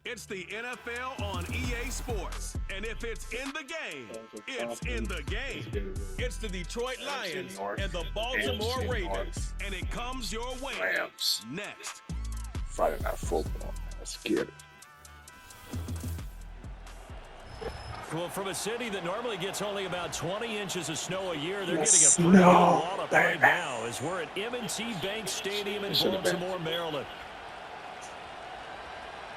It's the NFL on EA Sports. And if it's in the game, it's in the game. It's the Detroit Lions and the Baltimore Ravens. And it comes your way. Rams. Next. Friday Night Football. Let's get it. Well, from a city that normally gets only about 20 inches of snow a year, they're getting a pretty Snow, good wallop right baby. now as we're at M&T Bank Stadium in Baltimore, Maryland.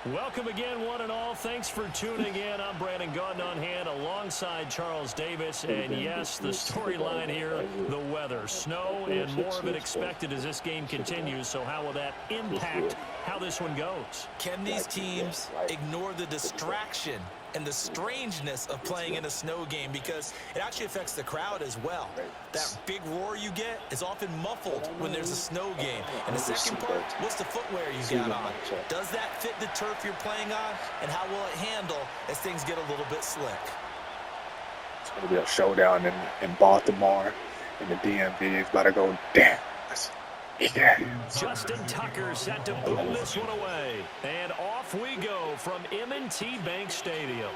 Welcome again, one and all. Thanks for tuning in. I'm Brandon Gaudin on hand alongside Charles Davis. And yes, the storyline here, the weather. Snow and more of it expected as this game continues. So how will that impact how this one goes? Can these teams ignore the distraction and the strangeness of playing in a snow game, because it actually affects the crowd as well? That big roar you get is often muffled when there's a snow game. And the second part, what's the footwear you got on? Does that fit the turf you're playing on? And how will it handle as things get a little bit slick? It's going to be a showdown in Baltimore, in the DMV. It's about to go down. Yeah. Justin Tucker set to boom this one away. And off we go from M&T Bank Stadium.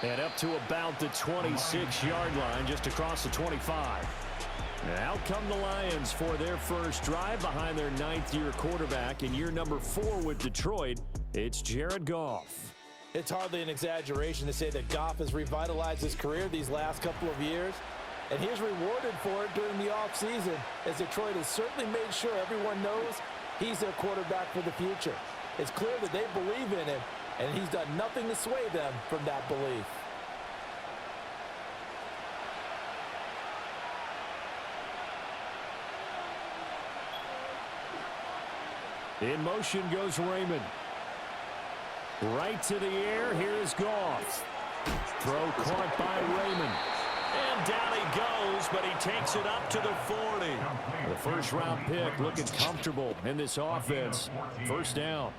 And up to about the 26-yard line, just across the 25. Now come the Lions for their first drive behind their ninth-year quarterback in year number 4 with Detroit. It's Jared Goff. It's hardly an exaggeration to say that Goff has revitalized his career these last couple of years. And he's rewarded for it during the offseason, as Detroit has certainly made sure everyone knows he's their quarterback for the future. It's clear that they believe in him, and he's done nothing to sway them from that belief. In motion goes Raymond. Right to the air, here is Goff. Throw caught by Raymond. And down he goes, but he takes it up to the 40. The first-round pick looking comfortable in this offense. First down.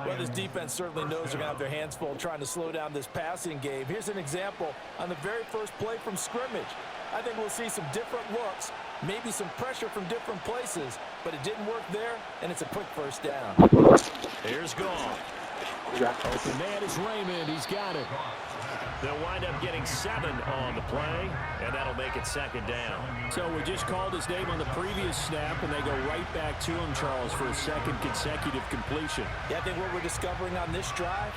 Well, this defense certainly knows they're going to have their hands full trying to slow down this passing game. Here's an example on the very first play from scrimmage. I think we'll see some different looks, maybe some pressure from different places, but it didn't work there, and it's a quick first down. Here's Goff. Open man is Raymond. He's got it. They'll wind up getting 7 on the play, and that'll make it second down. So we just called his name on the previous snap, and they go right back to him, Charles, for a second consecutive completion. Yeah, I think what we're discovering on this drive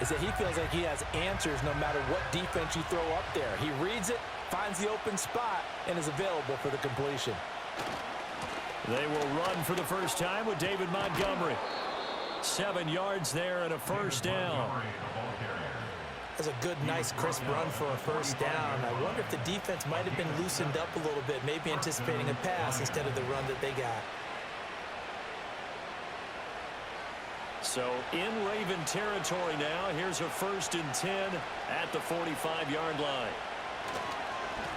is that he feels like he has answers no matter what defense you throw up there. He reads it, finds the open spot, and is available for the completion. They will run for the first time with David Montgomery. 7 yards there and a first down. That's a good, nice, crisp run for a first down. I wonder if the defense might have been loosened up a little bit, maybe anticipating a pass instead of the run that they got. So in Raven territory now. Here's a 1st and 10 at the 45-yard line.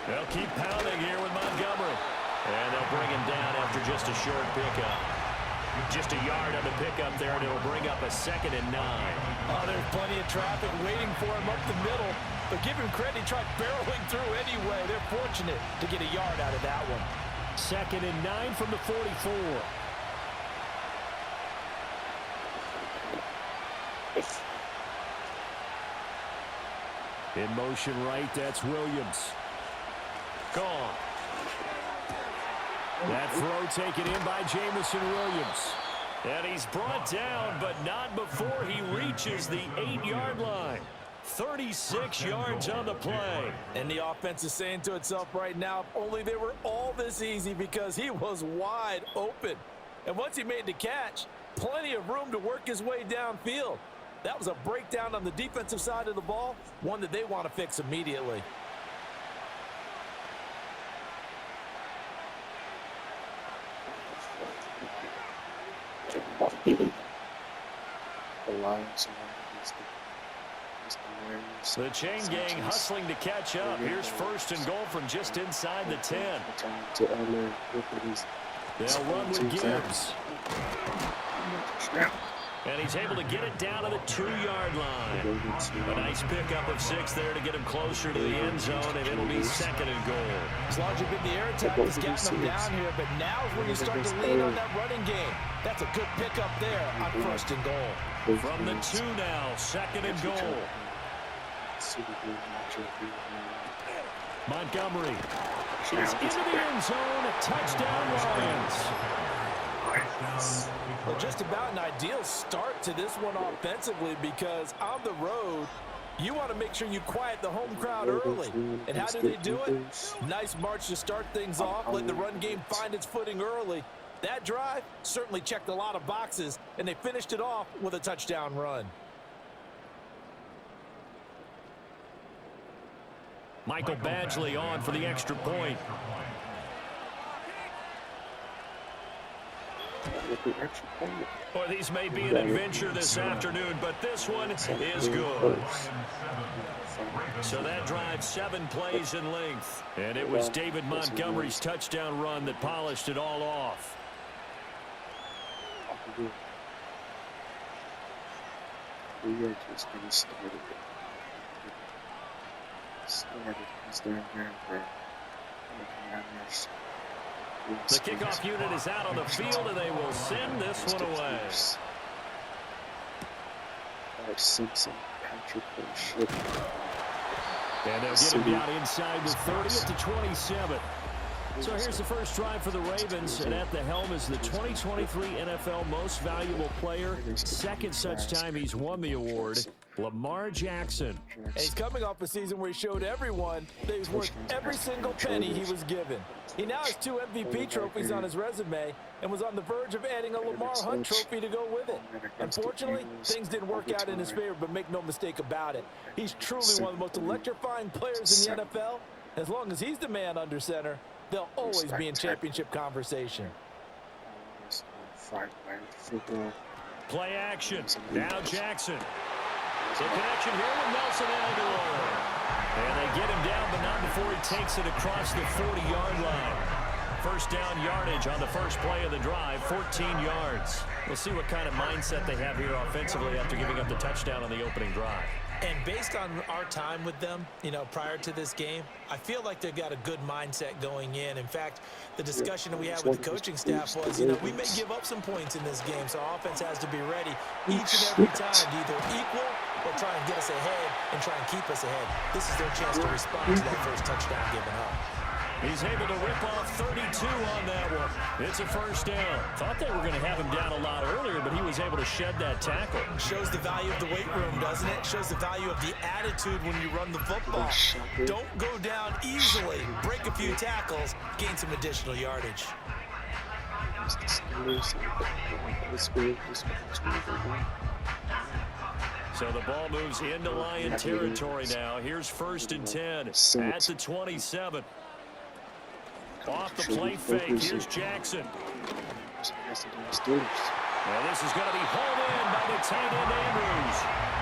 They'll keep pounding here with Montgomery. And they'll bring him down after just a short pickup. Just a yard on the pickup there, and it'll bring up a 2nd and 9. Oh, there's plenty of traffic waiting for him up the middle. But give him credit, he tried barreling through anyway. They're fortunate to get a yard out of that one. 2nd and 9 from the 44. In motion right, that's Williams. Gone. That throw taken in by Jamison Williams. And he's brought down, but not before he reaches the 8-yard line. 36 yards on the play. And the offense is saying to itself right now, if only they were all this easy, because he was wide open. And once he made the catch, plenty of room to work his way downfield. That was a breakdown on the defensive side of the ball, one that they want to fix immediately. The chain gang hustling to catch up. Here's 1st and goal from just inside the 10. They'll run with Gibbs. And he's able to get it down to the 2-yard line. A nice pickup of 6 there to get him closer to the end zone, and it'll be 2nd and goal. As long as you've been the air attack has gotten them down here, but now is when you start to lean on that running game. That's a good pickup there on 1st and goal. From the 2 now, 2nd and goal. Montgomery is into the end zone. A touchdown, Lions. Well, just about an ideal start to this one offensively, because on the road, you want to make sure you quiet the home crowd early. And how do they do it? Nice march to start things off, let the run game find its footing early. That drive certainly checked a lot of boxes, and they finished it off with a touchdown run. Michael Badgley on for the extra point. Or these may be an adventure this afternoon, but this one is good. So that drive 7 plays in length. And it was David Montgomery's touchdown run that polished it all off. We are just going to start it. The kickoff unit is out on the field, and they will send this one away. Simpson, Patrick, Ship. And they'll get him down inside the 30 to 27. So here's the first drive for the Ravens, and at the helm is the 2023 NFL Most Valuable Player. 2nd such time he's won the award, Lamar Jackson. And he's coming off a season where he showed everyone that he was worth every single penny he was given. He now has 2 MVP trophies on his resume and was on the verge of adding a Lamar Hunt trophy to go with it. Unfortunately, things didn't work out in his favor, but make no mistake about it. He's truly one of the most electrifying players in the NFL. As long as he's the man under center, they'll always be in championship conversation. Play action. Now Jackson. The connection here with Nelson Aguilar. And they get him down, but not before he takes it across the 40-yard line. First down yardage on the first play of the drive, 14 yards. We'll see what kind of mindset they have here offensively after giving up the touchdown on the opening drive. And based on our time with them, prior to this game, I feel like they've got a good mindset going in. In fact, the discussion that we had with the coaching staff was, we may give up some points in this game, so our offense has to be ready each and every time to either equal or try and get us ahead and try and keep us ahead. This is their chance to respond to that first touchdown given up. He's able to rip off 32 on that one. It's a first down. Thought they were going to have him down a lot earlier, but he was able to shed that tackle. Shows the value of the weight room, doesn't it? Shows the value of the attitude when you run the football. Don't go down easily. Break a few tackles. Gain some additional yardage. So the ball moves into Lion territory now. Here's 1st and 10 at the 27. Off the play fake, here's Jackson. Now this is going to be hauled in by the tight end Andrews.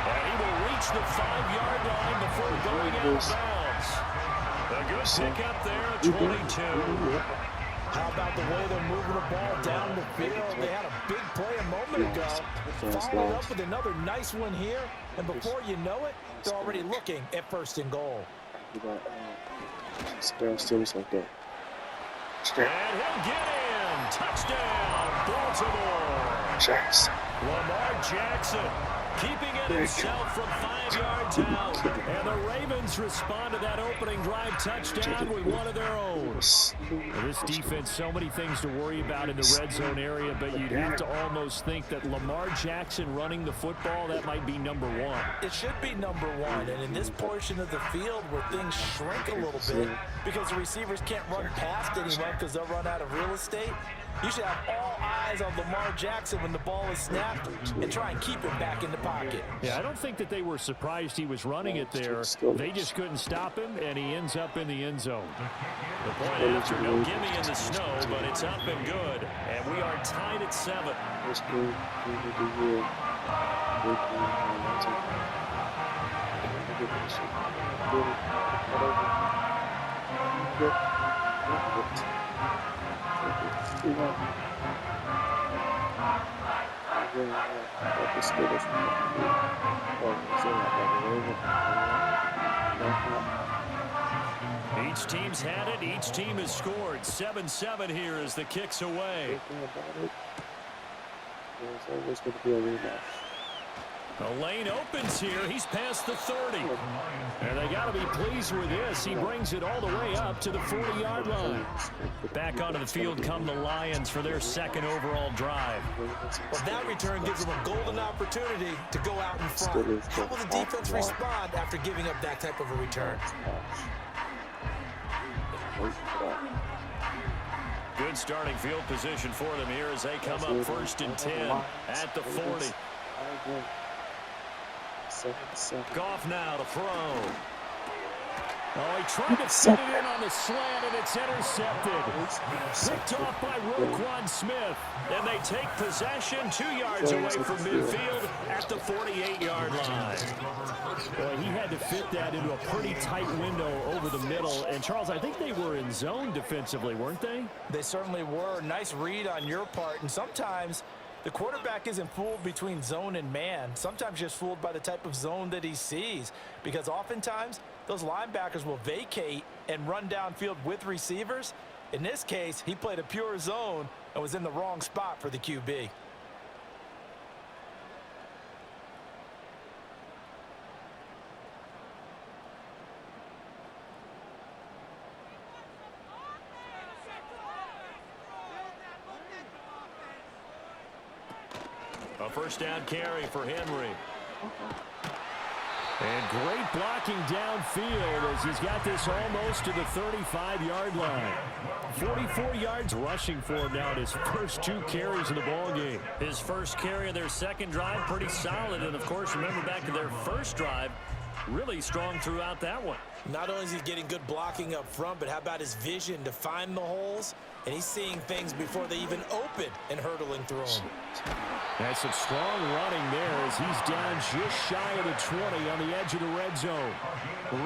And he will reach the 5-yard line before going out of bounds. A good pickup there, 22. How about the way they're moving the ball down the field? They had a big play a moment ago. Followed up with another nice one here. And before you know it, they're already looking at 1st and goal. And he'll get in. Touchdown, Baltimore. Jackson. Lamar Jackson keeping it himself from 5 yards out. And the Ravens respond to that opening drive touchdown with one of their own. This defense, so many things to worry about in the red zone area, but you'd have to almost think that Lamar Jackson running the football, that might be number 1. It should be number 1, and in this portion of the field where things shrink a little bit because the receivers can't run past anyone because they'll run out of real estate, you should have all eyes on Lamar Jackson when the ball is snapped and try and keep him back in the pocket. Yeah, I don't think that they were surprised he was running it there. They just couldn't stop him, and he ends up in the end zone. The point after, no gimme in the snow, but it's up and good. And we are tied at 7. the Steelers from Each team's had it. Each team has scored. 7-7 here as the kick's away. There's always going to be a rematch. The lane opens here. He's past the 30. And they got to be pleased with this. He brings it all the way up to the 40-yard line. Back onto the field come the Lions for their second overall drive. Well, that return gives them a golden opportunity to go out in front. How will the defense respond after giving up that type of a return? Good starting field position for them here as they come up 1st and 10 at the 40. Goff now to throw. Oh, he tried to fit it in on the slant, and it's intercepted. Picked off by Roquan Smith. And they take possession 2 yards away from midfield at the 48-yard line. Well, he had to fit that into a pretty tight window over the middle. And, Charles, I think they were in zone defensively, weren't they? They certainly were. Nice read on your part. And sometimes the quarterback isn't fooled between zone and man. Sometimes just fooled by the type of zone that he sees. Because oftentimes those linebackers will vacate and run downfield with receivers. In this case, he played a pure zone and was in the wrong spot for the QB. A first down carry for Henry. And great blocking downfield as he's got this almost to the 35-yard line. 44 yards rushing for him now in his first 2 carries in the ballgame. His first carry of their second drive, pretty solid. And, of course, remember back to their first drive, really strong throughout that one. Not only is he getting good blocking up front, but how about his vision to find the holes? And he's seeing things before they even open and hurdling through them. That's some strong running there as he's down just shy of the 20 on the edge of the red zone.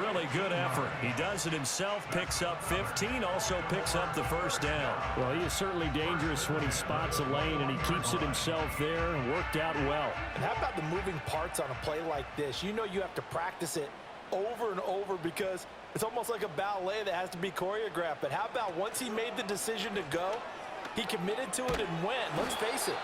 Really good effort. He does it himself, picks up 15, also picks up the first down. Well, he is certainly dangerous when he spots a lane, and he keeps it himself there and worked out well. And how about the moving parts on a play like this? You know you have to practice it over and over because it's almost like a ballet that has to be choreographed. But how about once he made the decision to go, he committed to it and went. Let's face it,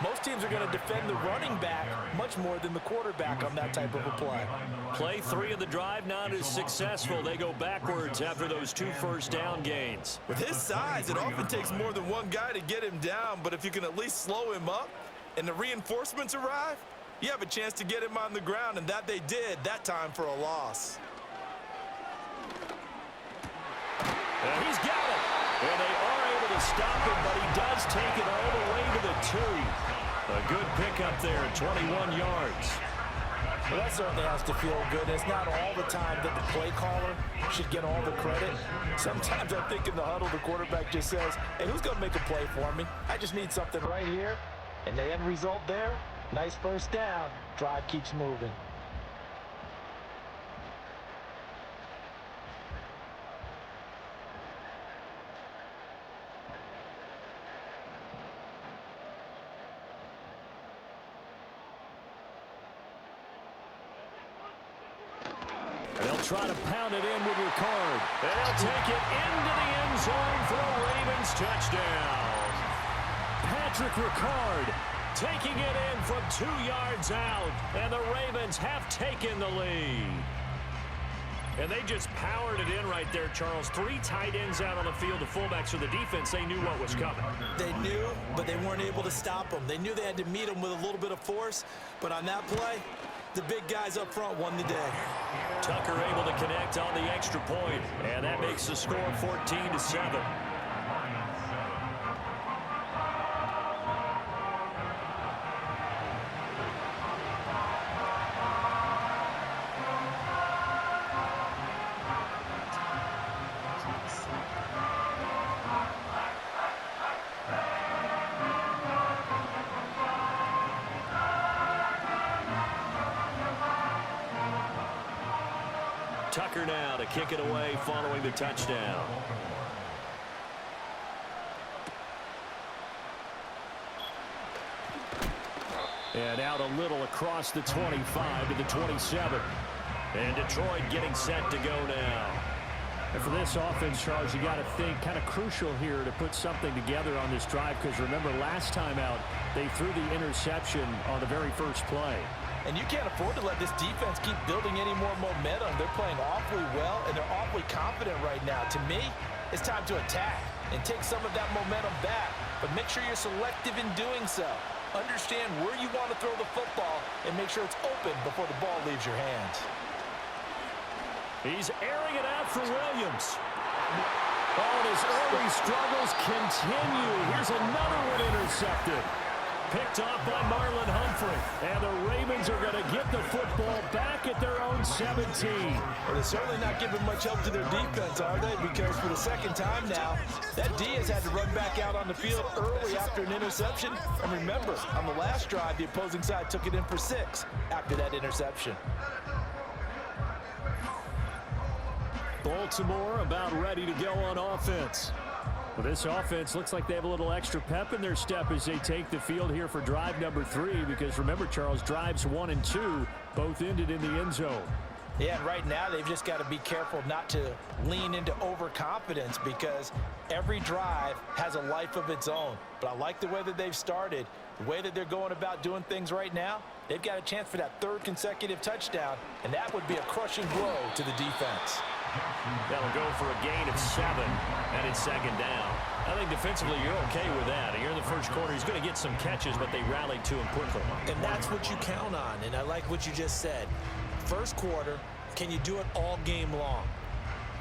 most teams are going to defend the running back much more than the quarterback on that type of a play. Play 3 of the drive not as successful. They go backwards after those 2 first down gains. With his size, it often takes more than one guy to get him down, but if you can at least slow him up and the reinforcements arrive, you have a chance to get him on the ground, and that they did that time for a loss. And he's got it. And they are able to stop him, but he does take it all the way to the 2. A good pickup there, 21 yards. Well, that certainly has to feel good. It's not all the time that the play caller should get all the credit. Sometimes I think in the huddle, the quarterback just says, hey, who's going to make a play for me? I just need something right here. And the end result there, nice first down. Drive keeps moving. Try to pound it in with Ricard. And they'll take it into the end zone for a Ravens touchdown. Patrick Ricard taking it in from 2 yards out. And the Ravens have taken the lead. And they just powered it in right there, Charles. 3 tight ends out on the field. The fullbacks for the defense, they knew what was coming. They knew, but they weren't able to stop them. They knew they had to meet them with a little bit of force. But on that play, the big guys up front won the day. Tucker able to connect on the extra point, and that makes the score 14-7. Tucker now to kick it away following the touchdown. And out a little across the 25 to the 27. And Detroit getting set to go now. And for this offense, Charles, you got to think kind of crucial here to put something together on this drive, because remember last time out they threw the interception on the very first play. And you can't afford to let this defense keep building any more momentum. They're playing awfully well, and they're awfully confident right now. To me, it's time to attack and take some of that momentum back, but make sure you're selective in doing so. Understand where you want to throw the football and make sure it's open before the ball leaves your hands. He's airing it out for Williams. Oh, and his early struggles continue. Here's another one intercepted. Picked off by Marlon Humphrey. And the Ravens are going to get the football back at their own 17. Well, they're certainly not giving much help to their defense, are they? Because for the second time now, that D has had to run back out on the field early after an interception. And remember, on the last drive, the opposing side took it in for 6 after that interception. Baltimore about ready to go on offense. Well, this offense looks like they have a little extra pep in their step as they take the field here for drive number 3, because remember, Charles, drives 1 and 2 both ended in the end zone. Yeah, and right now they've just got to be careful not to lean into overconfidence, because every drive has a life of its own. But I like the way that they've started, the way that they're going about doing things right now. They've got a chance for that 3rd consecutive touchdown, and that would be a crushing blow to the defense. That'll go for a gain of 7, and it's 2nd down. I think defensively you're okay with that. Here in the first quarter, he's going to get some catches, but they rallied to him quickly. And that's what you count on, and I like what you just said. First quarter, can you do it all game long?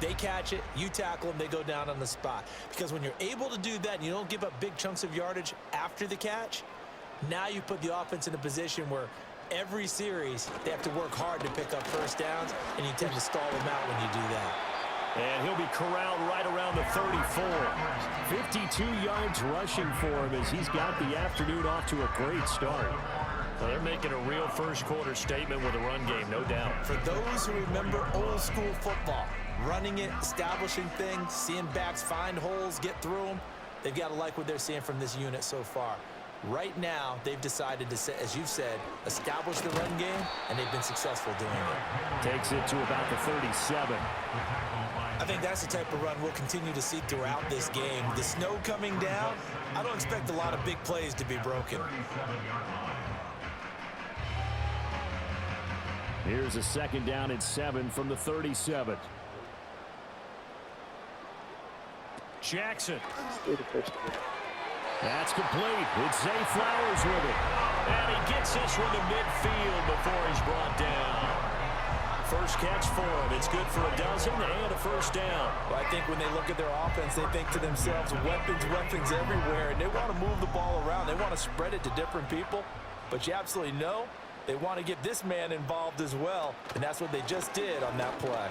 They catch it, you tackle them, they go down on the spot. Because when you're able to do that and you don't give up big chunks of yardage after the catch, now you put the offense in a position where every series they have to work hard to pick up first downs, and you tend to stall them out when you do that. And he'll be corralled right around the 34. 52 yards rushing for him as he's got the afternoon off to a great start. Well, they're making a real first quarter statement with a run game, no doubt. For those who remember old school football, running it, establishing things, seeing backs find holes, get through them, they've got to like what they're seeing from this unit so far. Right now, they've decided to, as you've said, establish the run game, and they've been successful doing it. Takes it to about the 37. I think that's the type of run we'll continue to see throughout this game. The snow coming down, I don't expect a lot of big plays to be broken. Here's a 2nd down and 7 from the 37. Jackson. That's complete. It's Zay Flowers with it. And he gets this one to midfield before he's brought down. First catch for him. It's good for a dozen and a first down. Well, I think when they look at their offense, they think to themselves, weapons everywhere, and they want to move the ball around. They want to spread it to different people. But you absolutely know they want to get this man involved as well, and that's what they just did on that play.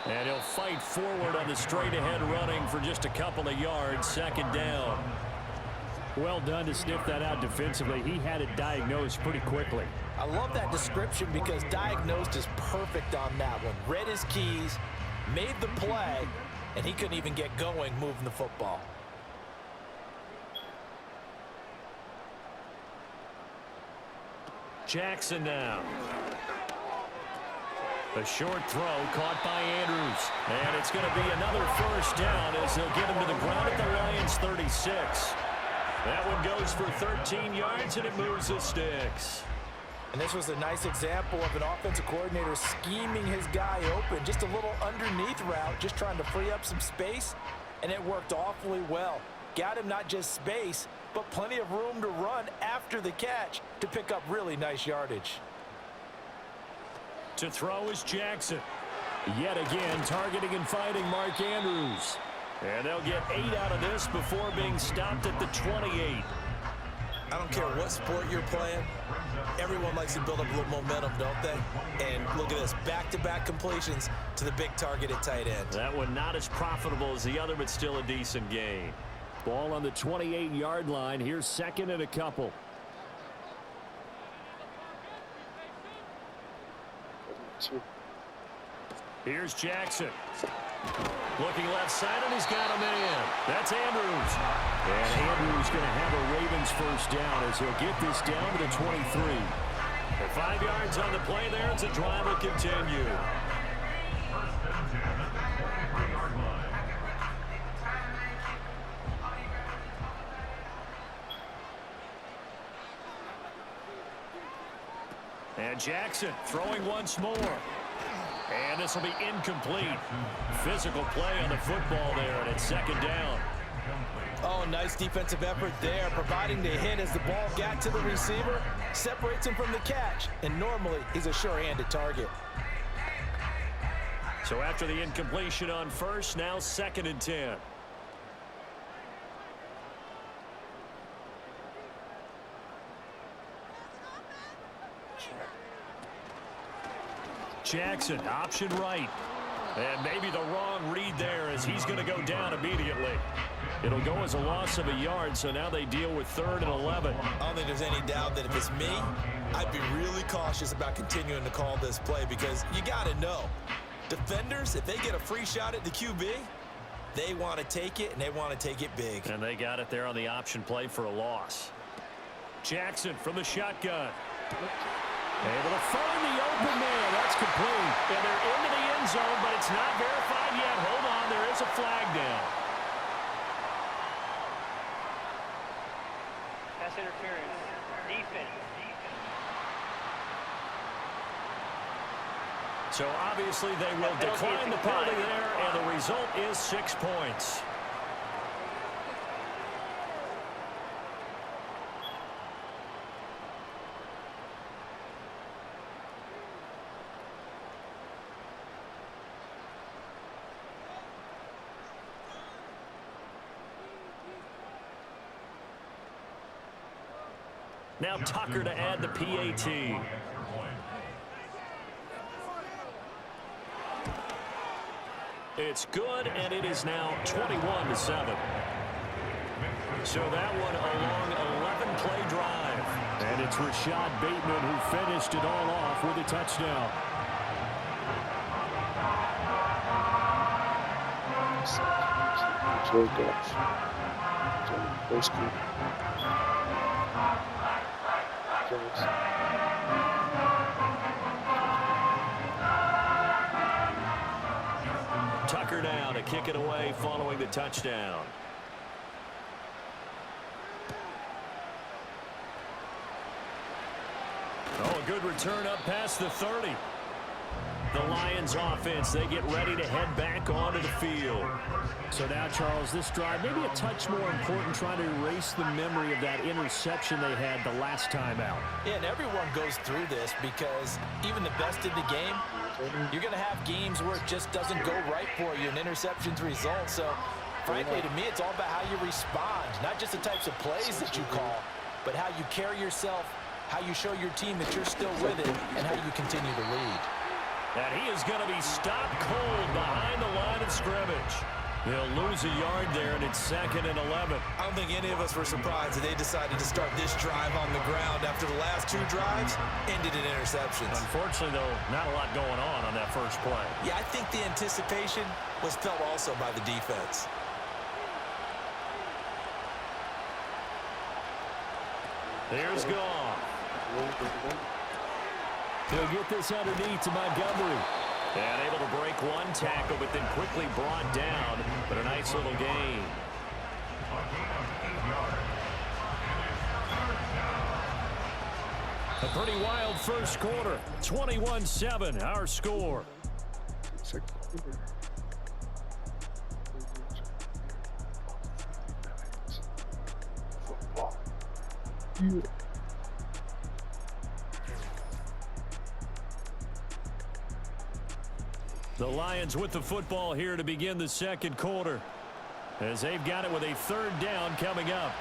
And he'll fight forward on the straight-ahead running for just a couple of yards. 2nd down. Well done to sniff that out defensively. He had it diagnosed pretty quickly. I love that description because diagnosed is perfect on that one. Read his keys, made the play, and he couldn't even get going moving the football. Jackson now. A short throw caught by Andrews. And it's going to be another first down as they'll get him to the ground at the Lions' 36. That one goes for 13 yards, and it moves the sticks. And this was a nice example of an offensive coordinator scheming his guy open. Just a little underneath route, just trying to free up some space, and it worked awfully well. Got him not just space, but plenty of room to run after the catch to pick up really nice yardage. To throw is Jackson. Yet again, targeting and fighting Mark Andrews. And they'll get 8 out of this before being stopped at the 28. I don't care what sport you're playing. Everyone likes to build up a little momentum, don't they? And look at this, back-to-back completions to the big target at tight end. That one not as profitable as the other, but still a decent gain. Ball on the 28-yard line. Here's 2nd and a couple. Here's Jackson. Looking left side, and he's got him in. That's Andrews. And Andrews going to have a Ravens Lions first down as he'll get this down to the 23. 5 yards on the play there as the drive will continue. And Jackson throwing once more. And this will be incomplete. Physical play on the football there, and it's second down. Oh, nice defensive effort there, providing the hit as the ball got to the receiver, separates him from the catch, and normally he's a sure-handed target. So after the incompletion on first, now 2nd and 10. Jackson, option right. And maybe the wrong read there as he's going to go down immediately. It'll go as a loss of a yard, so now they deal with 3rd and 11. I don't think there's any doubt that if it's me, I'd be really cautious about continuing to call this play because you got to know, defenders, if they get a free shot at the QB, they want to take it, and they want to take it big. And they got it there on the option play for a loss. Jackson from the shotgun. Able to find the open man. That's complete. And they're into the end zone, but it's not verified yet. Hold on, there is a flag down. Pass interference. Defense. So obviously they will decline the penalty there, and the result is 6 points. Now Tucker to add the PAT. It's good, and it is now 21-7. So that one a long 11-play drive. And it's Rashad Bateman who finished it all off with a touchdown. Tucker now to kick it away following the touchdown. Oh, a good return up past the 30. The Lions offense, they get ready to head back onto the field. So now, Charles, this drive maybe a touch more important, trying to erase the memory of that interception they had the last time out. Yeah, and everyone goes through this because even the best in the game, you're going to have games where it just doesn't go right for you, and interceptions result. So, frankly, to me, it's all about how you respond, not just the types of plays that you call, but how you carry yourself, how you show your team that you're still with it, and how you continue to lead. And he is going to be stopped cold behind the line of scrimmage. He'll lose a yard there, and it's 2nd and 11. I don't think any of us were surprised that they decided to start this drive on the ground after the last 2 drives ended in interceptions. Unfortunately, though, not a lot going on that first play. Yeah, I think the anticipation was felt also by the defense. Here's Goff. He'll get this underneath to Montgomery. And able to break one tackle, but then quickly brought down. But a nice little gain. A pretty wild first quarter. 21-7, our score. The Lions with the football here to begin the second quarter, as they've got it with a 3rd down coming up.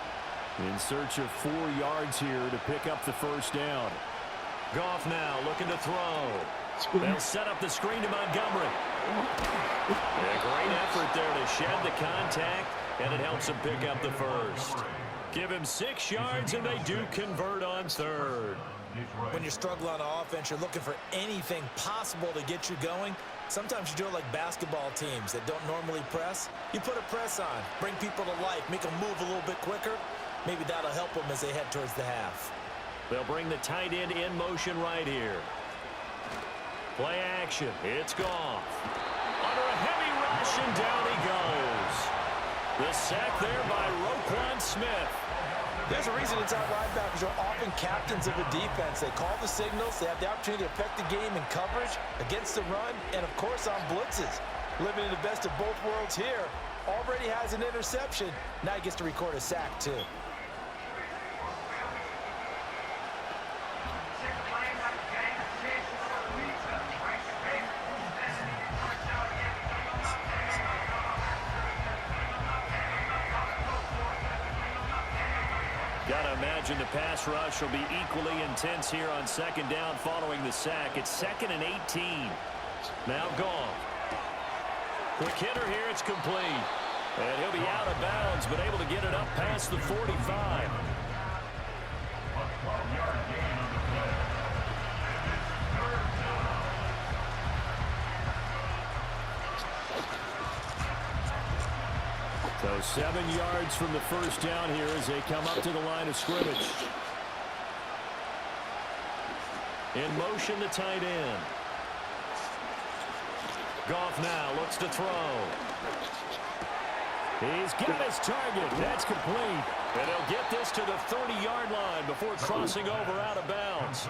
In search of 4 yards here to pick up the first down. Goff now looking to throw. They'll set up the screen to Montgomery. A great effort there to shed the contact, and it helps him pick up the first. Give him 6 yards, and they do convert on 3rd. When you're struggling on offense, you're looking for anything possible to get you going. Sometimes you do it like basketball teams that don't normally press. You put a press on, bring people to life, make them move a little bit quicker. Maybe that'll help them as they head towards the half. They'll bring the tight end in motion right here. Play action. It's Goff. Under a heavy rush, and down he goes. The sack there by Roquan Smith. There's a reason inside linebackers are often captains of a defense. They call the signals. They have the opportunity to affect the game in coverage, against the run, and, of course, on blitzes. Living in the best of both worlds here. Already has an interception. Now he gets to record a sack, too. Gotta imagine the pass rush will be equally intense here on second down following the sack. It's 2nd and 18. Now Goff. Quick hitter here, it's complete. And he'll be out of bounds, but able to get it up past the 45. So 7 yards from the first down here as they come up to the line of scrimmage. In motion, the tight end. Goff now looks to throw. He's got his target. That's complete. And he'll get this to the 30-yard line before crossing over out of bounds.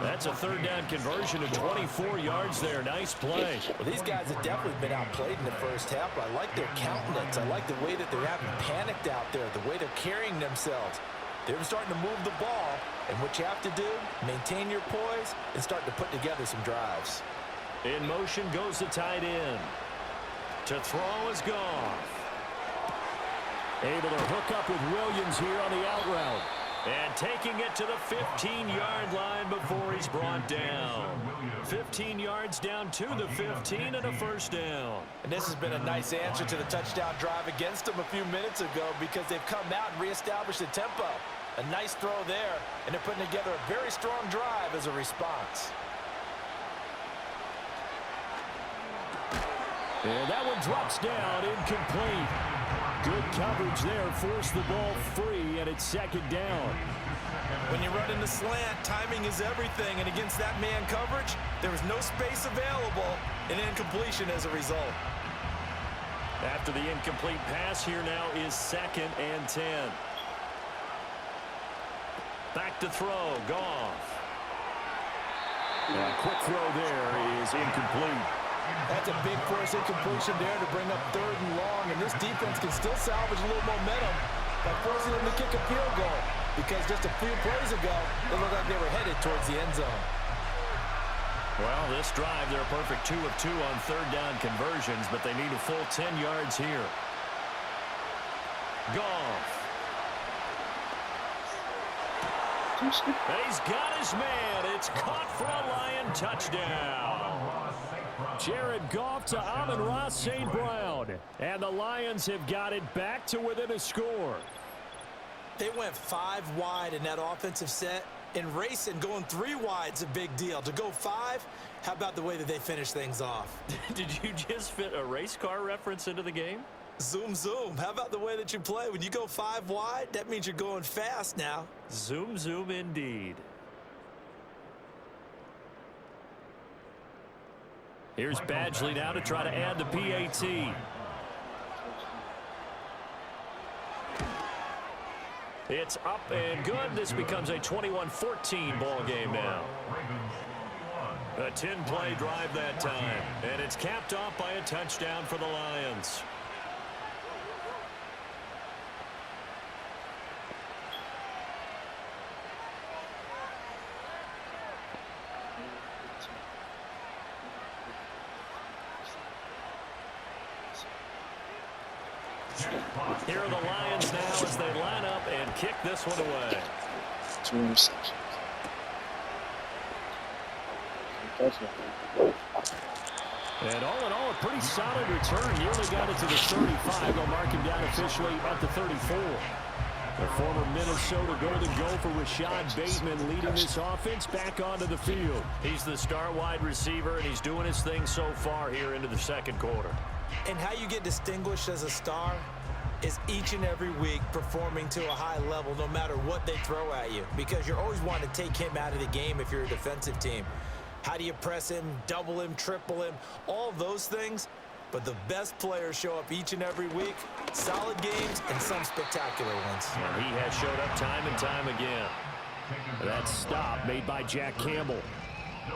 That's a third down conversion of 24 yards there. Nice play. Well, these guys have definitely been outplayed in the first half. I like their countenance. I like the way that they're having panicked out there, the way they're carrying themselves. They're starting to move the ball, and what you have to do, maintain your poise and start to put together some drives. In motion goes the tight end. To throw is Goff. Able to hook up with Williams here on the out route. And taking it to the 15-yard line before he's brought down. 15 yards down to the 15 and a first down. And this has been a nice answer to the touchdown drive against them a few minutes ago because they've come out and reestablished the tempo. A nice throw there, and they're putting together a very strong drive as a response. And that one drops down, incomplete. Good coverage there, forced the ball free, and it's second down. When you run in the slant, timing is everything, and against that man coverage, there was no space available, and incompletion as a result. After the incomplete pass, here now is 2nd and 10. Back to throw, Goff. A quick throw there is incomplete. That's a big force incompletion there to bring up 3rd and long, and this defense can still salvage a little momentum by forcing them to kick a field goal because just a few plays ago, it looked like they were headed towards the end zone. Well, this drive, they're a perfect 2 of 2 on third down conversions, but they need a full 10 yards here. Goff. And he's got his man. It's caught for a Lion touchdown. Jared Goff to Amon-Ra St. Brown. And the Lions have got it back to within a score. They went 5 wide in that offensive set. And racing, going 3 wide's a big deal. To go 5, how about the way that they finish things off? Did you just fit a race car reference into the game? Zoom, zoom. How about the way that you play? When you go 5 wide, that means you're going fast now. Zoom, zoom indeed. Here's Badgley now to try to add the PAT. It's up and good. This becomes a 21-14 ball game now. A 10-play drive that time. And it's capped off by a touchdown for the Lions. Here are the Lions now as they line up and kick this one away. 2 interceptions. And all in all, a pretty solid return. Nearly got it to the 35. They'll mark him down officially at the 34. The former Minnesota Golden Gopher Rashad Bateman leading this offense back onto the field. He's the star wide receiver, and he's doing his thing so far here into the second quarter. And how you get distinguished as a star, is each and every week performing to a high level no matter what they throw at you, because you're always wanting to take him out of the game if you're a defensive team. How do you press him, double him, triple him, all those things? But the best players show up each and every week, solid games and some spectacular ones. And he has showed up time and time again. That stop made by Jack Campbell.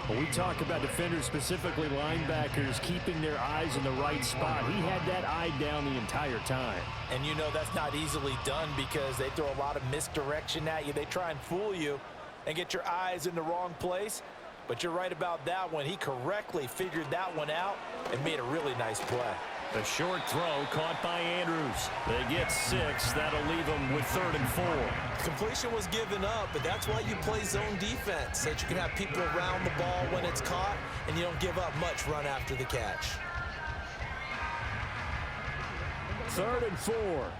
When we talk about defenders, specifically linebackers, keeping their eyes in the right spot, he had that eye down the entire time. And you know that's not easily done because they throw a lot of misdirection at you. They try and fool you and get your eyes in the wrong place. But you're right about that one. He correctly figured that one out and made a really nice play. A short throw caught by Andrews. They get 6. That'll leave them with 3rd and 4. Completion was given up, but that's why you play zone defense, so that you can have people around the ball when it's caught, and you don't give up much run after the catch. 3rd and 4.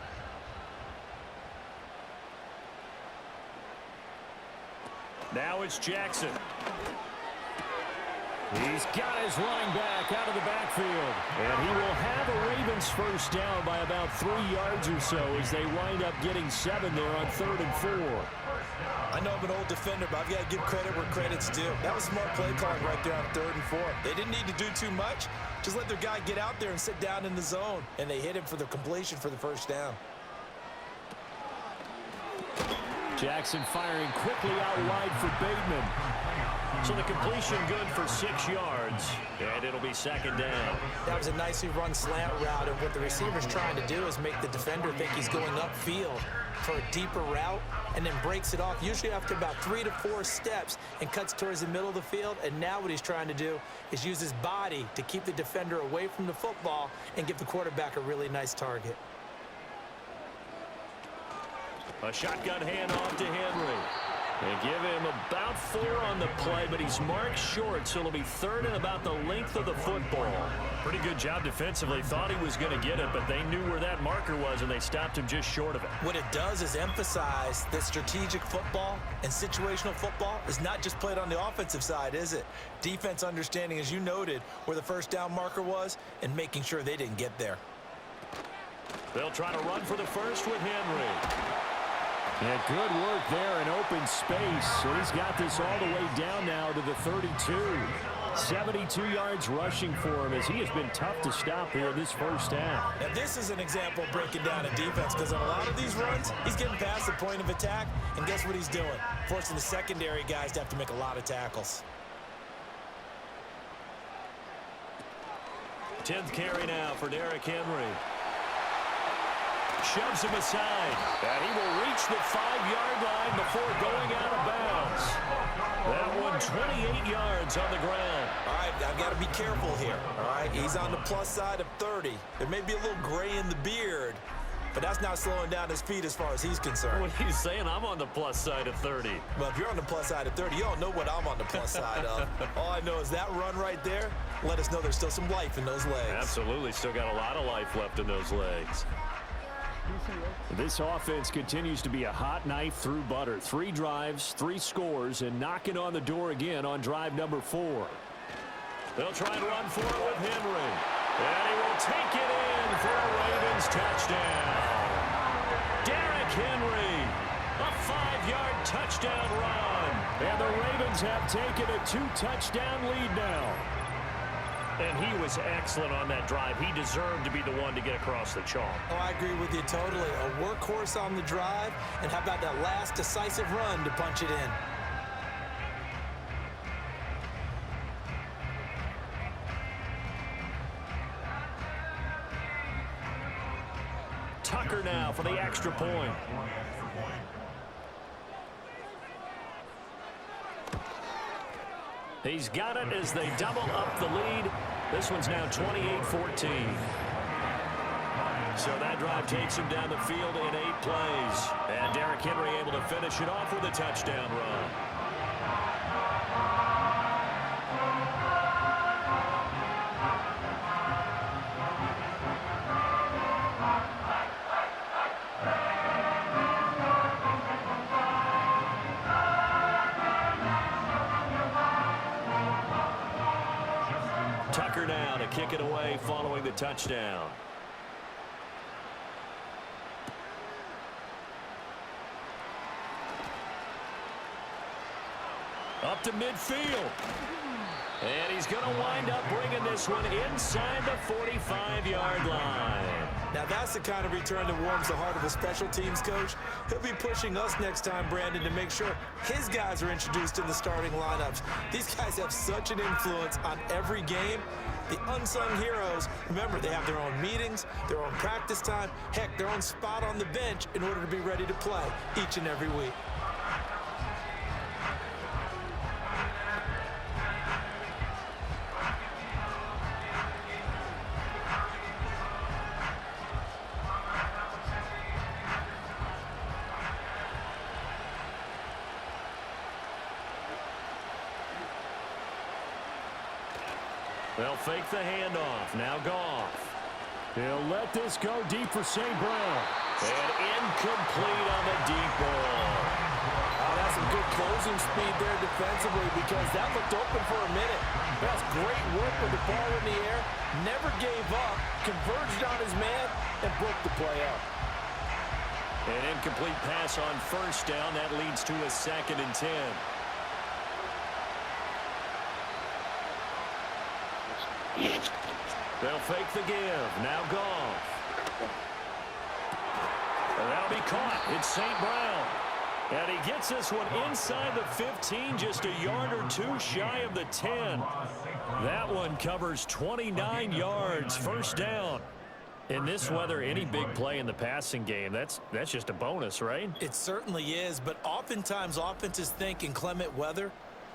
Now it's Jackson. He's got his running back out of the backfield. And he will have a Ravens first down by about 3 yards or so as they wind up getting 7 there on 3rd and 4. I know I'm an old defender, but I've got to give credit where credit's due. That was smart play calling right there on 3rd and 4. They didn't need to do too much. Just let their guy get out there and sit down in the zone. And they hit him for the completion for the first down. Jackson firing quickly out wide for Bateman. So the completion good for 6 yards, and it'll be 2nd down. That was a nicely run slant route, and what the receiver's trying to do is make the defender think he's going upfield for a deeper route, and then breaks it off, usually after about 3 to 4 steps, and cuts towards the middle of the field. And now what he's trying to do is use his body to keep the defender away from the football and give the quarterback a really nice target. A shotgun handoff to Henry. They give him about 4 on the play, but he's marked short, so it'll be 3rd and about the length of the football. Pretty good job defensively. Thought he was going to get it, but they knew where that marker was, and they stopped him just short of it. What it does is emphasize that strategic football and situational football is not just played on the offensive side, is it? Defense understanding, as you noted, where the first down marker was and making sure they didn't get there. They'll try to run for the first with Henry. Yeah, good work there in open space. So he's got this all the way down now to the 32. 72 yards rushing for him as he has been tough to stop here this first half. Now this is an example of breaking down a defense, because on a lot of these runs, he's getting past the point of attack, and guess what he's doing? Forcing the secondary guys to have to make a lot of tackles. 10th carry now for Derrick Henry. Shoves him aside, and he will reach the 5-yard line before going out of bounds. That one 28 yards on the ground. All right, I've got to be careful here. All right, he's on the plus side of 30. There may be a little gray in the beard, but that's not slowing down his feet as far as he's concerned. What he's saying, I'm on the plus side of 30. Well, if you're on the plus side of 30, you don't know what I'm on the plus side of. All I know is that run right there let us know there's still some life in those legs. Absolutely, still got a lot of life left in those legs. This offense continues to be a hot knife through butter. 3 drives, 3 scores, and knocking on the door again on drive number 4. They'll try and run for it with Henry. And he will take it in for a Ravens touchdown. Derrick Henry, a 5-yard touchdown run. And the Ravens have taken a 2-touchdown lead now. And he was excellent on that drive. He deserved to be the one to get across the chalk. Oh, I agree with you totally. A workhorse on the drive, and how about that last decisive run to punch it in? Tucker now for the extra point. He's got it as they double up the lead. This one's now 28-14. So that drive takes him down the field in 8 plays. And Derrick Henry able to finish it off with a touchdown run. Tucker now to kick it away following the touchdown. Up to midfield. And he's going to wind up bringing this one inside the 45-yard line. Now, that's the kind of return that warms the heart of a special teams coach. He'll be pushing us next time, Brandon, to make sure his guys are introduced in the starting lineups. These guys have such an influence on every game. The unsung heroes, remember, they have their own meetings, their own practice time, heck, their own spot on the bench in order to be ready to play each and every week. They'll fake the handoff. Now Goff. He'll let this go deep for St. Brown. And incomplete on the deep ball. Oh, that's some good closing speed there defensively because that looked open for a minute. That's great work with the ball in the air. Never gave up. Converged on his man and broke the play up. An incomplete pass on first down. That leads to a 2nd and 10. They'll fake the give. Now Goff. And that'll be caught. It's St. Brown. And he gets this one inside the 15, just a yard or two shy of the 10. That one covers 29 yards. First down. In this weather, any big play in the passing game, that's just a bonus, right? It certainly is, but oftentimes offenses think in clement weather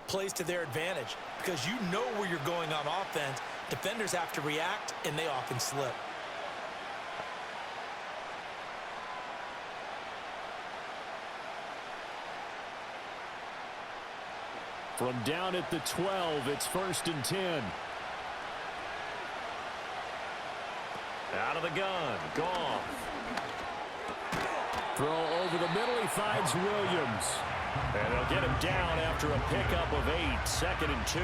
plays to their advantage because you know where you're going on offense. Defenders have to react, and they often slip. From down at the 12, it's 1st and 10. Out of the gun, Goff. Throw over the middle, he finds Williams. And they'll get him down after a pickup of 8, 2nd and 2.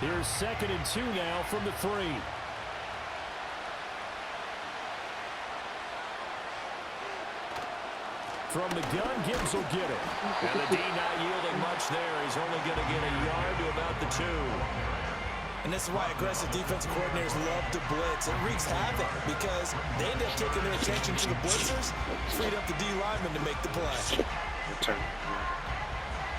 Here's 2nd and 2 now from the 3. From the gun, Gibbs will get it. And the D not yielding much there. He's only going to get a yard to about the 2. And this is why aggressive defensive coordinators love to blitz. It wreaks havoc because they end up taking their attention to the blitzers, freed up the D lineman to make the play. Return.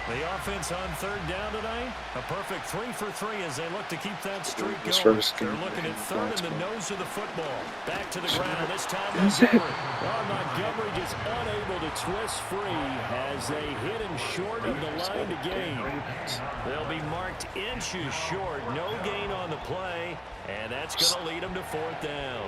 The offense on 3rd down tonight, a perfect 3 for 3 as they look to keep that streak This going. first They're game, looking at 3rd in the nose of the football. Back to the ground, this time Is it? Montgomery. Oh, Montgomery just unable to twist free as they hit him short of the line to gain. They'll be marked inches short, no gain on the play, and that's going to lead them to 4th down.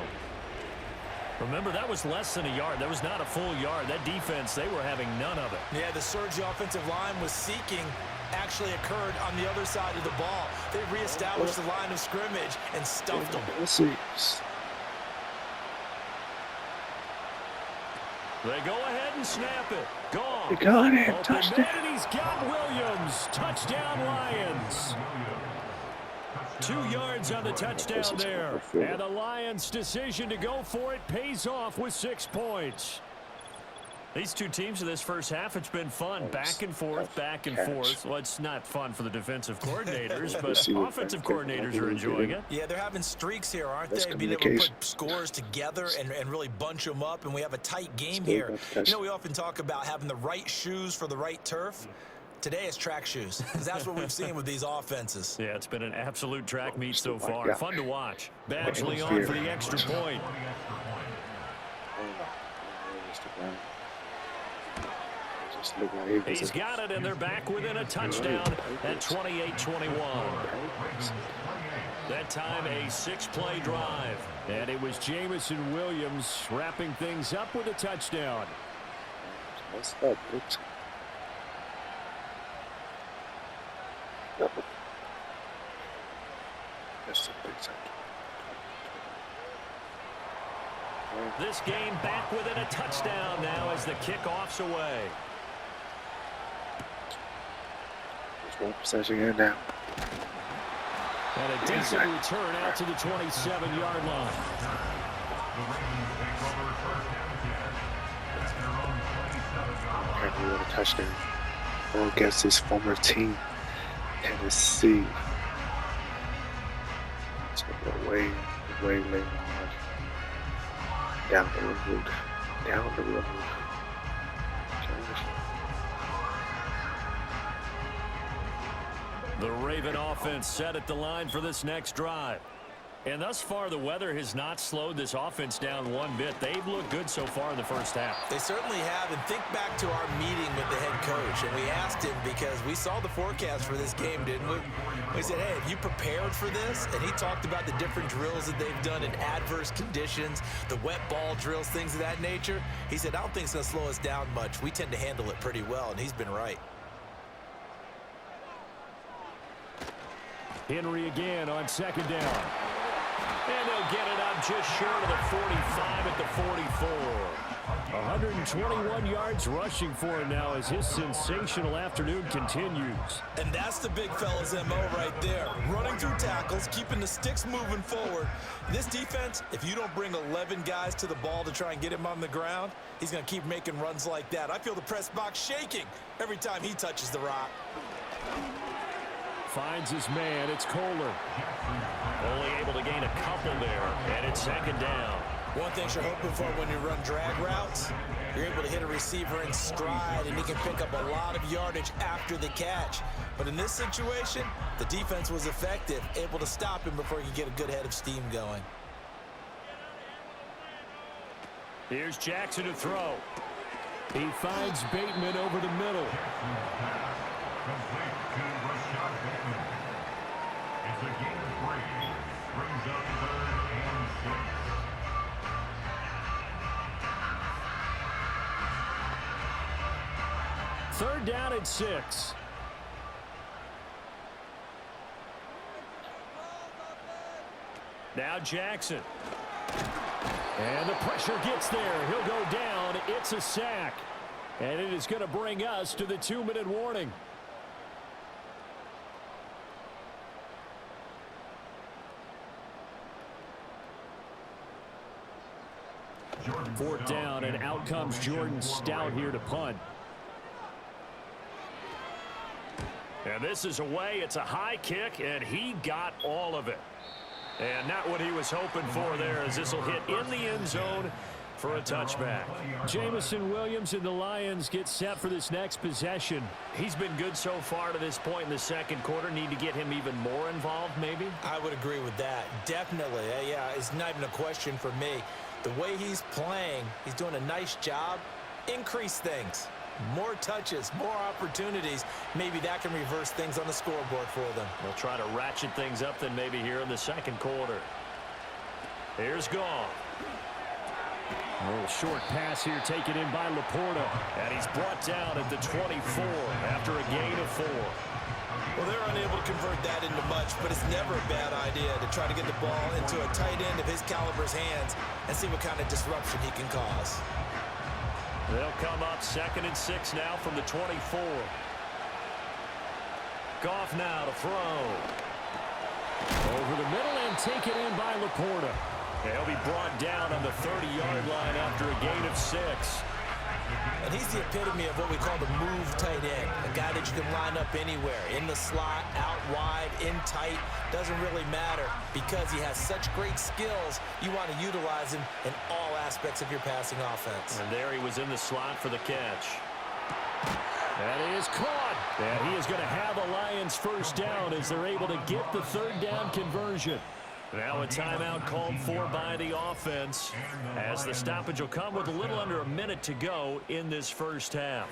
Remember, that was less than a yard. That was not a full yard. That defense, they were having none of it. Yeah, the surge the offensive line was seeking actually occurred on the other side of the ball. They reestablished the line of scrimmage and stuffed them. Let's see. They go ahead and snap it. Gone. They got it. Open Touchdown. man, and he's got Williams. Touchdown, Lions. 2 yards on the touchdown there. And the Lions' decision to go for it pays off with 6 points. These two teams in this first half, it's been fun. Back and forth, back and forth. Well, it's not fun for the defensive coordinators, but offensive coordinators are enjoying it. Yeah, they're having streaks here, aren't they? Being able to put scores together and really bunch them up, and we have a tight game here. You know, we often talk about having the right shoes for the right turf. Today it's track shoes, because that's what we've seen with these offenses. Yeah, it's been an absolute track meet so far. Fun to watch. Badgley on for the extra point. He's got it, and they're back within a touchdown at 28-21. That time a 6-play drive. And it was Jamison Williams wrapping things up with a touchdown. What's up, bitch? That's a big touchdown. This game back within a touchdown now as the kickoff's away. Just one possession here now. And a decent return out to the 27-yard line. Henry with a touchdown. Go against his former team, Tennessee. It's going to go way later on. Down the road. Down the road. The Raven offense set at the line for this next drive. And thus far, the weather has not slowed this offense down one bit. They've looked good so far in the first half. They certainly have. And think back to our meeting with the head coach. And we asked him because we saw the forecast for this game, didn't we? We said, hey, have you prepared for this? And he talked about the different drills that they've done in adverse conditions, the wet ball drills, things of that nature. He said, I don't think it's going to slow us down much. We tend to handle it pretty well, and he's been right. Henry again on second down. And they'll get it up just short of the 45 at the 44. 121 yards rushing for him now as his sensational afternoon continues. And that's the big fella's MO right there. Running through tackles, keeping the sticks moving forward. This defense, if you don't bring 11 guys to the ball to try and get him on the ground, he's going to keep making runs like that. I feel the press box shaking every time he touches the rock. Finds his man. It's Kohler. Only able to gain a couple there, and it's second down. One thing you're hoping for when you run drag routes, you're able to hit a receiver in stride, and he can pick up a lot of yardage after the catch. But in this situation, the defense was effective, able to stop him before he could get a good head of steam going. Here's Jackson to throw. He finds Bateman over the middle. Third down and 6. Now Jackson. And the pressure gets there. He'll go down. It's a sack. And it is going to bring us to the 2-minute warning. Fourth down, and out comes Jordan Stout here to punt. And this is away. It's a high kick, and he got all of it. And not what he was hoping for there, as this will hit in the end zone for a touchback. Jamison Williams and the Lions get set for this next possession. He's been good so far to this point in the second quarter. Need to get him even more involved, maybe? I would agree with that. Definitely. Yeah, it's not even a question for me. The way he's playing, he's doing a nice job. Increase things. More touches, more opportunities. Maybe that can reverse things on the scoreboard for them. They'll try to ratchet things up then maybe here in the second quarter. Here's Goff. A little short pass here taken in by Laporta. And he's brought down at the 24 after a gain of 4. Well, they're unable to convert that into much, but it's never a bad idea to try to get the ball into a tight end of his caliber's hands and see what kind of disruption he can cause. They'll come up 2nd and 6 now from the 24. Goff now to throw. Over the middle and taken in by Laporta. He'll be brought down on the 30-yard line after a gain of 6. And he's the epitome of what we call the move tight end. A guy that you can line up anywhere. In the slot, out wide, in tight. Doesn't really matter because he has such great skills. You want to utilize him in all aspects of your passing offense. And there he was in the slot for the catch. That is caught. And he is going to have a Lions first down as they're able to get the third down conversion. Now a timeout called for by the offense as the stoppage will come with a little under a minute to go in this first half.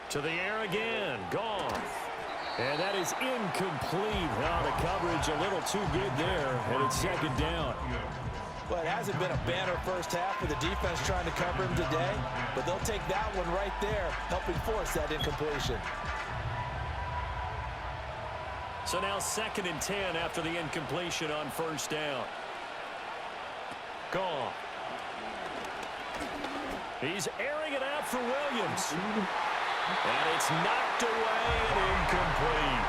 To the air again, Goff. And that is incomplete. Now the coverage a little too good there, and it's second down. Well, it hasn't been a banner first half with the defense trying to cover him today, but they'll take that one right there, helping force that incompletion. So now 2nd and 10 after the incompletion on first down. Gone. He's airing it out for Williams. And it's knocked away and incomplete.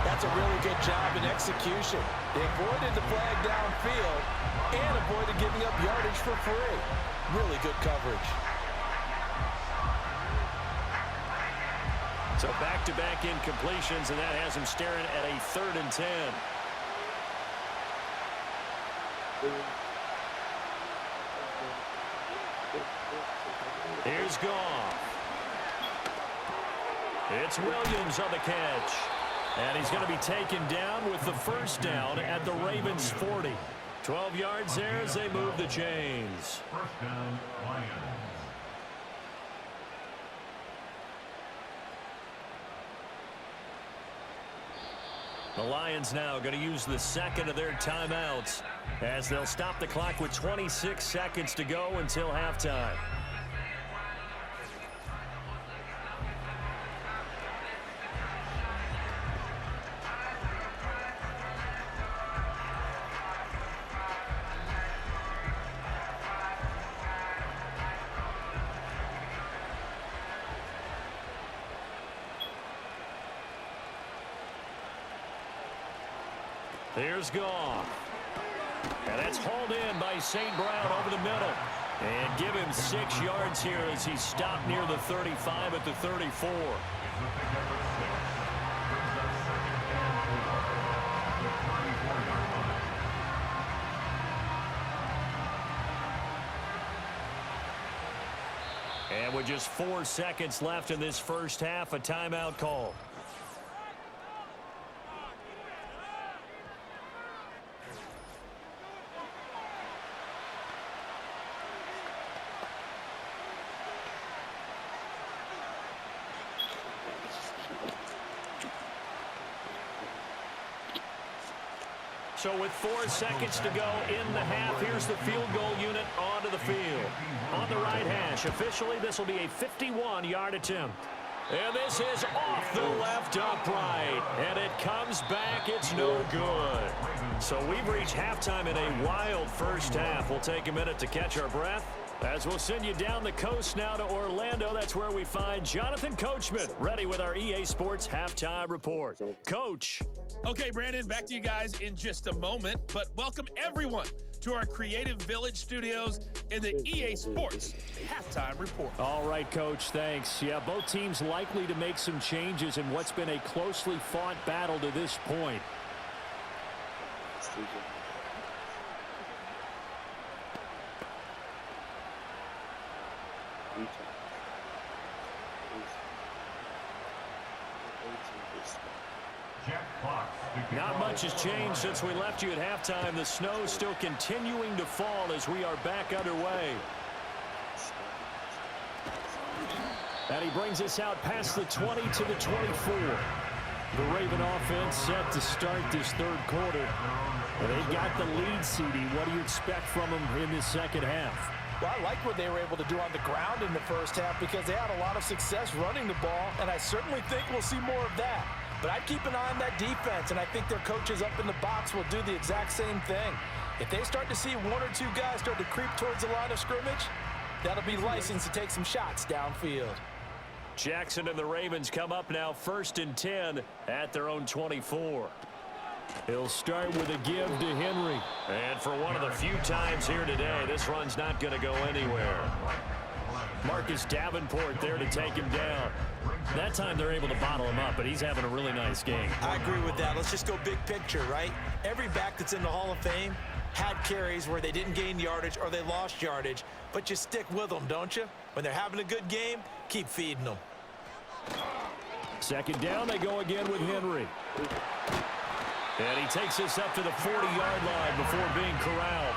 That's a really good job in execution. They avoided the flag downfield and avoided giving up yardage for free. Really good coverage. So back-to-back incompletions, and that has him staring at a 3rd and 10. Here's Goff. It's Williams on the catch. And he's going to be taken down with the first down at the Ravens' 40. 12 yards there as they move the chains. First down, Lions. The Lions now going to use the 2nd of their timeouts as they'll stop the clock with 26 seconds to go until halftime. Here's Goff. And that's hauled in by St. Brown over the middle. And give him 6 yards here as he stopped near the 35 at the 34. And with just 4 seconds left in this first half, a timeout call. So with 4 seconds to go in the half, here's the field goal unit onto the field. On the right hash, officially this will be a 51-yard attempt. And this is off the left upright. And it comes back, it's no good. So we've reached halftime in a wild first half. We'll take a minute to catch our breath as we'll send you down the coast now to Orlando. That's where we find Jonathan Coachman, ready with our EA Sports Halftime Report. Coach. Okay, Brandon, back to you guys in just a moment, but welcome everyone to our Creative Village studios in the EA Sports Halftime Report. All right, Coach, thanks. Yeah, both teams likely to make some changes in what's been a closely fought battle to this point. Not much has changed since we left you at halftime. The snow still continuing to fall as we are back underway. And he brings us out past the 20 to the 24. The Raven offense set to start this third quarter. And they've got the lead, CD. What do you expect from them in this second half? Well, I like what they were able to do on the ground in the first half because they had a lot of success running the ball, and I certainly think we'll see more of that. But I'd keep an eye on that defense, and I think their coaches up in the box will do the exact same thing. If they start to see 1 or 2 guys start to creep towards the line of scrimmage, that'll be licensed to take some shots downfield. Jackson and the Ravens come up now 1st and 10 at their own 24. He'll start with a give to Henry. And for one of the few times here today, this run's not going to go anywhere. Marcus Davenport there to take him down. That time they're able to bottle him up, but he's having a really nice game. I agree with that. Let's just go big picture, right? Every back that's in the Hall of Fame had carries where they didn't gain yardage or they lost yardage, but you stick with them, don't you? When they're having a good game, keep feeding them. Second down, they go again with Henry. And he takes us up to the 40-yard line before being corralled.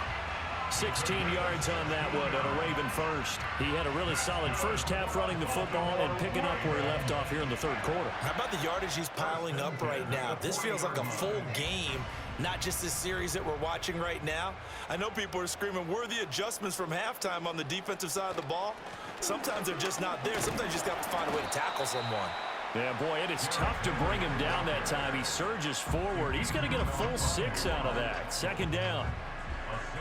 16 yards on that one and a Raven first. He had a really solid first half running the football and picking up where he left off here in the third quarter. How about the yardage he's piling up right now? This feels like a full game, not just this series that we're watching right now. I know people are screaming, where are the adjustments from halftime on the defensive side of the ball? Sometimes they're just not there. Sometimes you just have to find a way to tackle someone. Yeah, boy, it is tough to bring him down that time. He surges forward. He's going to get a full 6 out of that. Second down.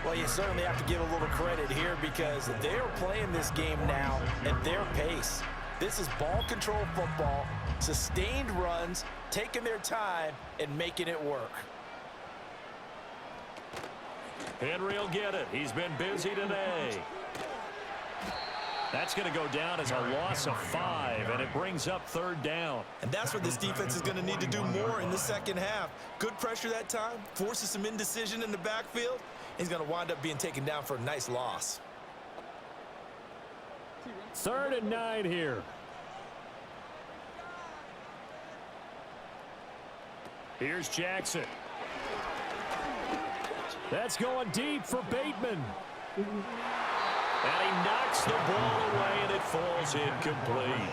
Well, you certainly have to give a little credit here because they're playing this game now at their pace. This is ball control football, sustained runs, taking their time, and making it work. Henry will get it. He's been busy today. That's going to go down as a loss of 5, and it brings up third down. And that's what this defense is going to need to do more in the second half. Good pressure that time, forces some indecision in the backfield. He's going to wind up being taken down for a nice loss. 3rd and 9 here. Here's Jackson. That's going deep for Bateman. And he knocks the ball away, and it falls incomplete.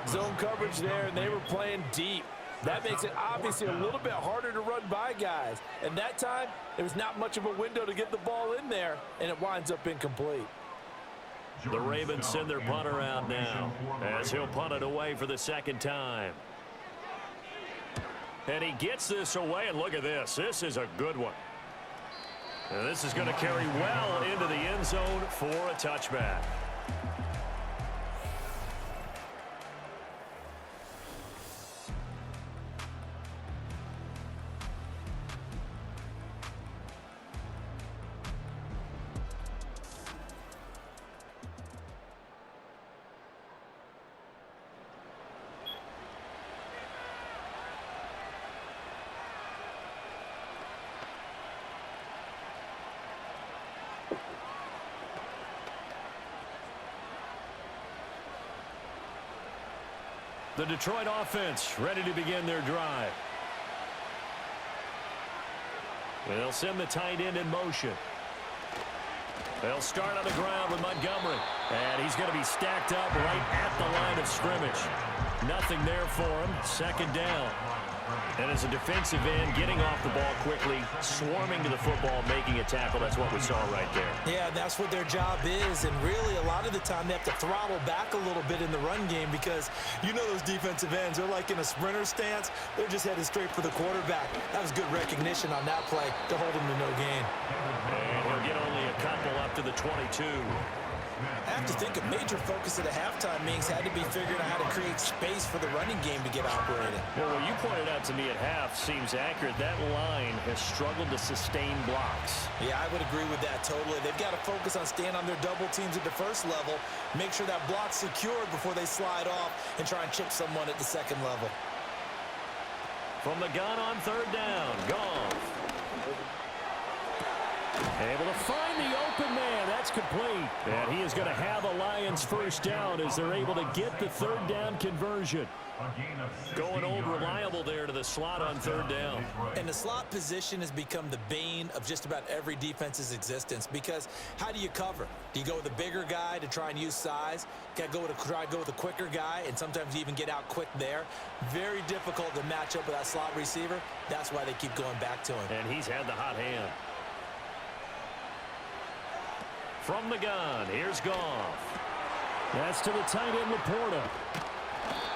Zone coverage there, and they were playing deep. That makes it obviously a little bit harder to run by guys. And that time, there was not much of a window to get the ball in there, and it winds up incomplete. The Ravens send their punter out now as he'll punt it away for the second time. And he gets this away, and look at this. This is a good one. And this is going to carry well into the end zone for a touchback. The Detroit offense ready to begin their drive. They'll send the tight end in motion. They'll start on the ground with Montgomery. And he's going to be stacked up right at the line of scrimmage. Nothing there for him. Second down. And as a defensive end, getting off the ball quickly, swarming to the football, making a tackle. That's what we saw right there. Yeah, that's what their job is. And really, a lot of the time, they have to throttle back a little bit in the run game because you know those defensive ends, they're like in a sprinter stance. They're just headed straight for the quarterback. That was good recognition on that play to hold him to no gain. And he'll get only a couple up to the 22. I have to think a major focus at a halftime meetings had to be figuring out how to create space for the running game to get operated. Well, what you pointed out to me at half seems accurate. That line has struggled to sustain blocks. Yeah, I would agree with that totally. They've got to focus on staying on their double teams at the first level, make sure that block's secured before they slide off and try and chip someone at the second level. From the gun on third down, Goff. Able to find the open man. That's complete. And he is going to have a Lions first down as they're able to get the third down conversion. Going old reliable there to the slot on third down. And the slot position has become the bane of just about every defense's existence because how do you cover? Do you go with a bigger guy to try and use size? Got to try to go with a quicker guy, and sometimes you even get out quick there. Very difficult to match up with that slot receiver. That's why they keep going back to him. And he's had the hot hand. From the gun, here's Goff. That's to the tight end, Laporta.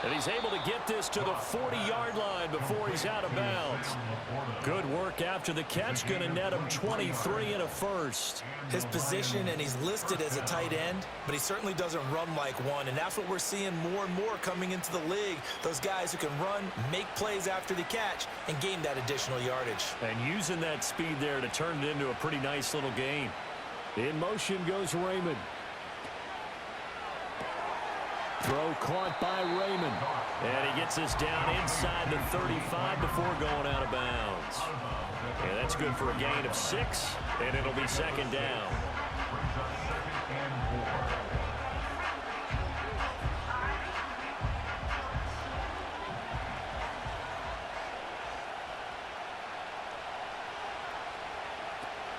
And he's able to get this to the 40-yard line before he's out of bounds. Good work after the catch. Going to net him 23 and a first. His position, and he's listed as a tight end, but he certainly doesn't run like one. And that's what we're seeing more and more coming into the league. Those guys who can run, make plays after the catch, and gain that additional yardage. And using that speed there to turn it into a pretty nice little gain. In motion goes Raymond. Throw caught by Raymond. And he gets this down inside the 35 before going out of bounds. And that's good for a gain of 6, and it'll be second down.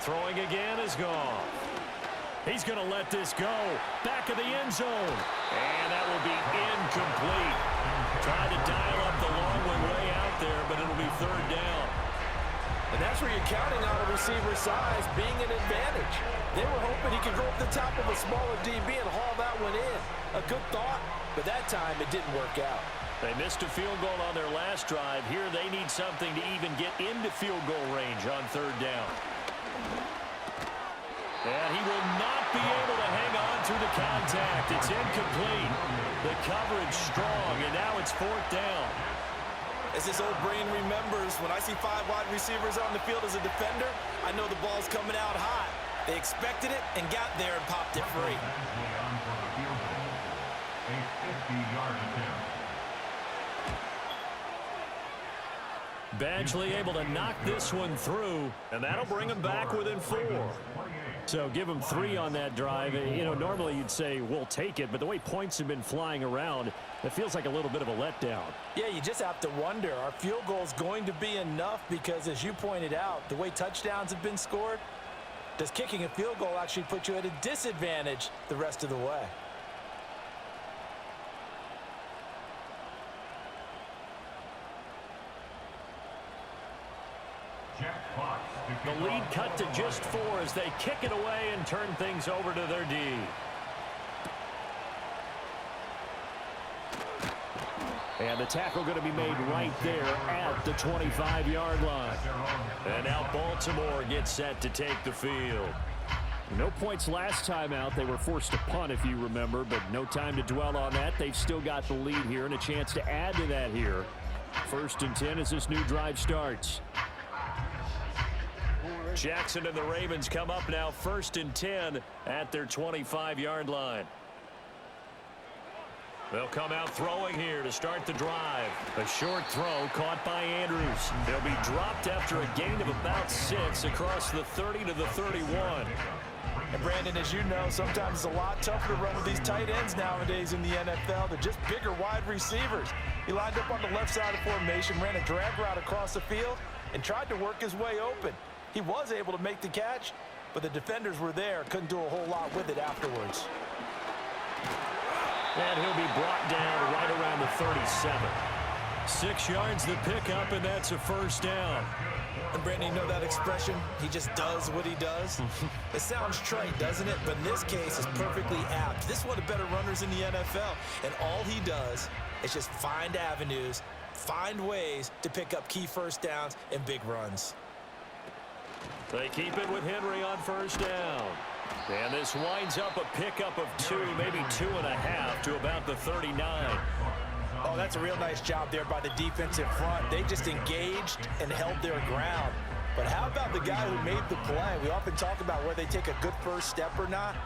Throwing again is Goff. He's going to let this go. Back of the end zone. And that will be incomplete. Tried to dial up the long one way out there, but it'll be third down. And that's where you're counting on a receiver's size being an advantage. They were hoping he could go up the top of a smaller DB and haul that one in. A good thought, but that time it didn't work out. They missed a field goal on their last drive. Here they need something to even get into field goal range on third down. And he will not be able to hang on through the contact. It's incomplete. The coverage strong, and now it's fourth down. As this old brain remembers, when I see 5 wide receivers on the field as a defender, I know the ball's coming out hot. They expected it and got there and popped it free. Badgley able to knock this one through, and that'll bring him back within 4. So give him 3 on that drive. You know, normally you'd say, we'll take it, but the way points have been flying around, it feels like a little bit of a letdown. Yeah, you just have to wonder, are field goals going to be enough? Because as you pointed out, the way touchdowns have been scored, does kicking a field goal actually put you at a disadvantage the rest of the way? The lead cut to just 4 as they kick it away and turn things over to their D. And the tackle going to be made right there at the 25-yard line. And now Baltimore gets set to take the field. No points last time out. They were forced to punt, if you remember, but no time to dwell on that. They've still got the lead here and a chance to add to that here. 1st and 10 as this new drive starts. Jackson and the Ravens come up now 1st and 10 at their 25-yard line. They'll come out throwing here to start the drive. A short throw caught by Andrews. They'll be dropped after a gain of about 6 across the 30 to the 31. And Brandon, as you know, sometimes it's a lot tougher to run with these tight ends nowadays in the NFL. They're just bigger wide receivers. He lined up on the left side of formation, ran a drag route across the field, and tried to work his way open. He was able to make the catch, but the defenders were there, couldn't do a whole lot with it afterwards. And he'll be brought down right around the 37. 6 yards the pickup, and that's a first down. And Brandon, you know that expression? He just does what he does. It sounds trite, doesn't it? But in this case, it's perfectly apt. This is one of the better runners in the NFL, and all he does is just find avenues, find ways to pick up key first downs and big runs. They keep it with Henry on first down. And this winds up a pickup of 2, maybe 2.5 to about the 39. Oh, that's a real nice job there by the defensive front. They just engaged and held their ground. But how about the guy who made the play? We often talk about whether they take a good first step or not.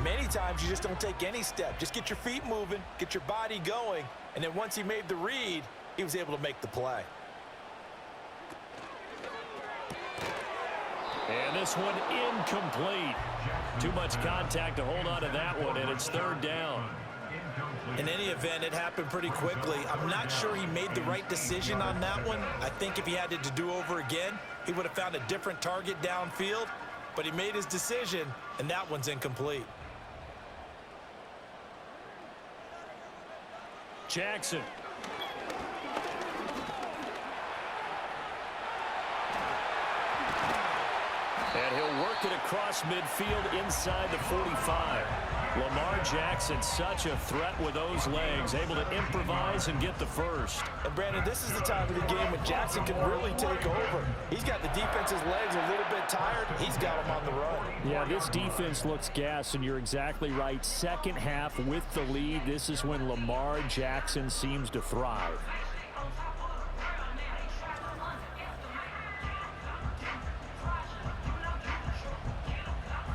Many times you just don't take any step. Just get your feet moving, get your body going, and then once he made the read, he was able to make the play. And this one incomplete. Too much contact to hold on to that one, and it's third down. In any event, it happened pretty quickly. I'm not sure he made the right decision on that one. I think if he had it to do over again, he would have found a different target downfield. But he made his decision, and that one's incomplete. Jackson. And he'll work it across midfield inside the 45. Lamar Jackson, such a threat with those legs, able to improvise and get the first. And Brandon, this is the time of the game when Jackson can really take over. He's got the defense's legs a little bit tired. He's got them on the run. Yeah, this defense looks gassed, and you're exactly right. Second half with the lead, this is when Lamar Jackson seems to thrive.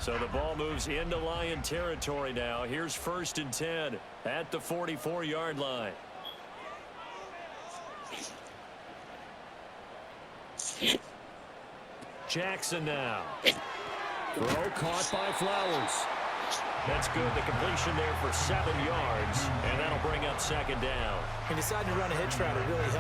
So the ball moves into Lion territory now. Here's 1st and 10 at the 44-yard line. Jackson now. Throw caught by Flowers. That's good. The completion there for 7 yards, and that'll bring up second down. He decided to run a hitch route. It really helped